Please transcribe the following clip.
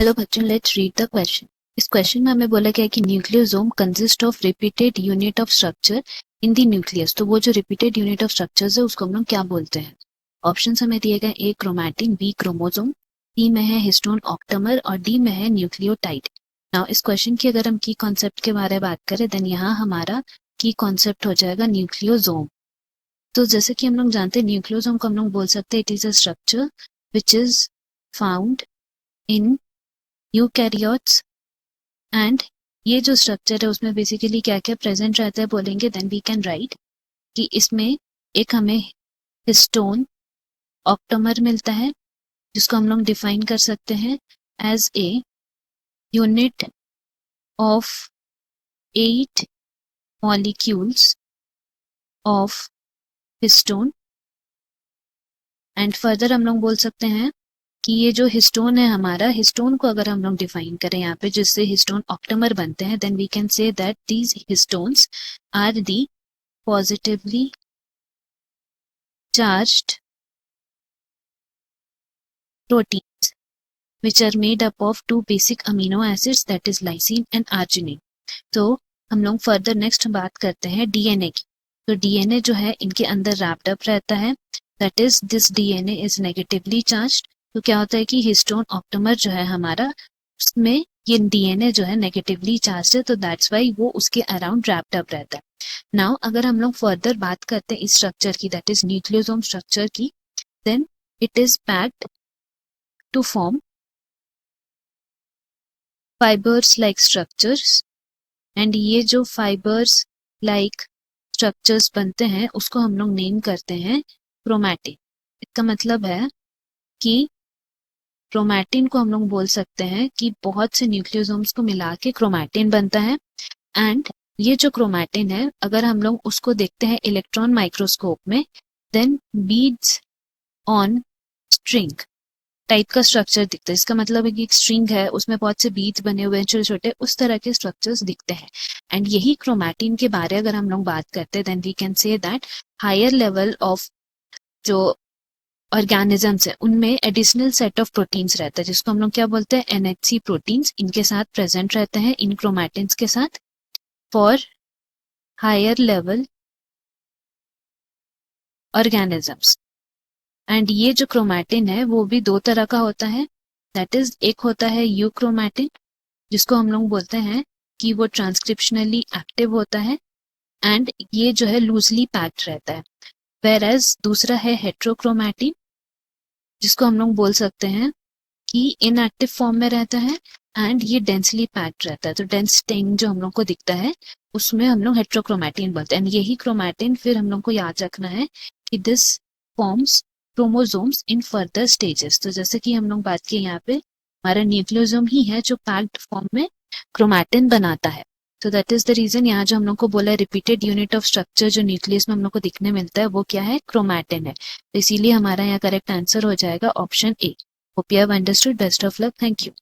Hello बच्चों, let's read the question. इस question में हमें बोला गया है कि nucleosome consist of repeated unit of structure in the nucleus. तो वो जो रिपीटेड यूनिट ऑफ स्ट्रक्चर्स है उसको हम लोग क्या बोलते हैं? ऑप्शंस हमें दिए गए, ए क्रोमैटिन, बी क्रोमोसोम, सी में है हिस्टोन ऑक्टामर और डी में है न्यूक्लियोटाइड। नाउ इस क्वेश्चन की अगर हम की कॉन्सेप्ट के बारे में बात करें देन यहाँ हमारा की कॉन्सेप्ट हो जाएगा न्यूक्लियोसोम। तो जैसे कि हम लोग जानते हैं न्यूक्लियोसोम को हम लोग बोल सकते हैं it is a structure which is found in eukaryotes and ये जो स्ट्रक्चर है उसमें बेसिकली क्या क्या प्रेजेंट रहता है बोलेंगे देन वी कैन राइट कि इसमें एक हमें हिस्टोन ऑक्टोमर मिलता है जिसको हम लोग डिफाइन कर सकते हैं as a unit of 8 molecules of histone. And further हम लोग बोल सकते हैं कि ये जो हिस्टोन है हमारा, हिस्टोन को अगर हम लोग डिफाइन करें यहाँ पे जिससे हिस्टोन ऑक्टोमर बनते हैं then we can say that these histones are the positively charged proteins which are made up of two basic amino acids that is lysine and arginine। तो हम लोग फर्दर नेक्स्ट बात करते हैं डीएनए की। तो डीएनए जो है इनके अंदर रैप्ड अप रहता है, that is this DNA is negatively charged. तो क्या होता है कि हिस्टोन ऑक्टोमर जो है हमारा उसमें ये डीएनए जो है नेगेटिवली चार्ज है, तो दैट्स वाई वो उसके अराउंड रैप्ड अप रहता है। नाउ अगर हम लोग फर्दर बात करते हैं इस स्ट्रक्चर की, दैट इज न्यूक्लियोसोम स्ट्रक्चर की, then it is packed to form fibers like structures and ये जो fibers like structures बनते हैं उसको हम लोग नेम करते हैं क्रोमैटिन। इसका मतलब है कि क्रोमैटिन को हम लोग बोल सकते हैं कि बहुत से न्यूक्लियोसोम्स को मिला के क्रोमैटिन बनता है। एंड ये जो क्रोमैटिन है अगर हम लोग उसको देखते हैं इलेक्ट्रॉन माइक्रोस्कोप में then beads on string type का स्ट्रक्चर दिखता है। इसका मतलब है कि एक स्ट्रिंग है उसमें बहुत से बीड्स बने हुए हैं छोटे छोटे, उस तरह के स्ट्रक्चर्स दिखते हैं। एंड यही क्रोमैटिन के बारे अगर हम लोग बात करते हैं then we can say that higher level of जो ऑर्गेनिजम्स है उनमें एडिशनल सेट ऑफ प्रोटीन्स रहता है जिसको हम लोग क्या बोलते हैं एनएचसी प्रोटीन्स, इनके साथ प्रेजेंट रहते हैं इन क्रोमैटिन्स के साथ for higher level organisms. And ये जो क्रोमैटिन है वो भी दो तरह का होता है, दैट इज एक होता है यूक्रोमैटिन जिसको हम लोग बोलते हैं कि वो ट्रांसक्रिप्शनली एक्टिव होता है एंड ये जो है लूजली पैक्ड रहता है। वेयर एज दूसरा है हेट्रोक्रोमैटिन जिसको हम लोग बोल सकते हैं कि इनएक्टिव फॉर्म में रहता है एंड ये डेंसली पैक्ड रहता है। तो डेंस स्टिंग जो हम लोग को दिखता है उसमें हम लोग हेट्रोक्रोमैटिन बोलते हैं। एंड यही क्रोमैटिन फिर हम लोग को याद रखना है कि this forms chromosomes in further stages. तो जैसे कि हम लोग बात किए यहाँ पे हमारा न्यूक्लियोसोम ही है जो पैक्ड फॉर्म में क्रोमैटिन बनाता है। तो दैट इज द रीजन यहाँ जो हम लोग को बोला है रिपीटेड यूनिट ऑफ स्ट्रक्चर जो न्यूक्लियस में हम लोग को दिखने मिलता है वो क्या है, क्रोमैटिन है। तो इसीलिए हमारा यहाँ करेक्ट आंसर हो जाएगा option A. Hope you have understood. Best of luck. Thank you.